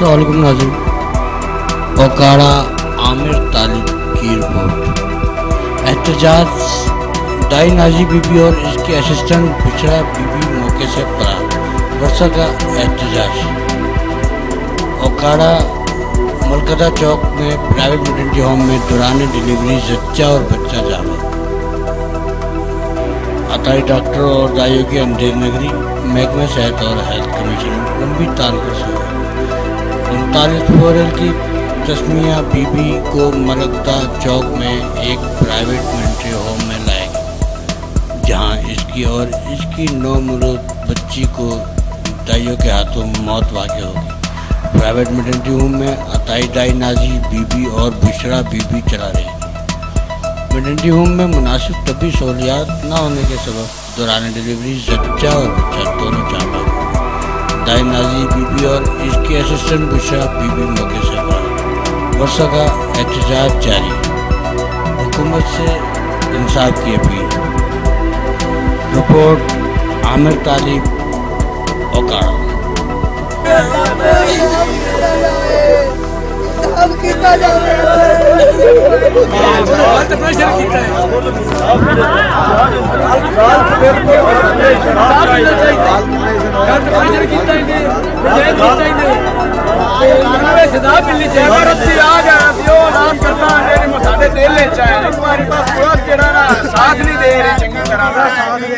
السلام علیکم ناظرین، اوکاڑا عامر طالب کی رپورٹ۔ احتجاج، دائی نازی بی بی اور اس کی اسسٹنٹ بشرا بی بی موقع سے فرار، ورثہ کا احتجاج۔ اوکاڑا ملکدہ چوک میں پرائیویٹ میٹرنٹی ہوم میں دوران ڈیلیوری زچہ اور بچہ جاوید۔ عطائی ڈاکٹر اور دائیوں کی اندھیر نگری، محکمہ صحت اور ہیلتھ کمیشن لمبی تانخواہ سے 39 فروری کی تسمیہ بی بی کو ملکدہ چوک میں ایک پرائیویٹ میٹرنٹی ہوم میں لایا گیا، جہاں اس کی اور اس کی 9 مولود بچی کو دائیوں کے ہاتھوں موت واقع ہو گئی۔ پرائیویٹ میٹرنٹی ہوم میں عطائی دائی نازی بی بی اور بشرا بی بی چلا رہی تھی۔ میٹرنٹی ہوم میں مناسب طبی سہولیات نہ ہونے کے سبب دوران ڈیلیوری زچہ اور بچہ دونوں جاں بحق۔ دائی نازی بی بی اور اس کی اسسٹنٹ بشرا بی بی موقع سے فرار، ورثہ کا احتجاج جاری۔ حکومت سے انصاف کی اپیل۔ رپورٹ عامر طالب، اوکاڑا۔ ساتھ نہیں دے رہے چنگی طرح۔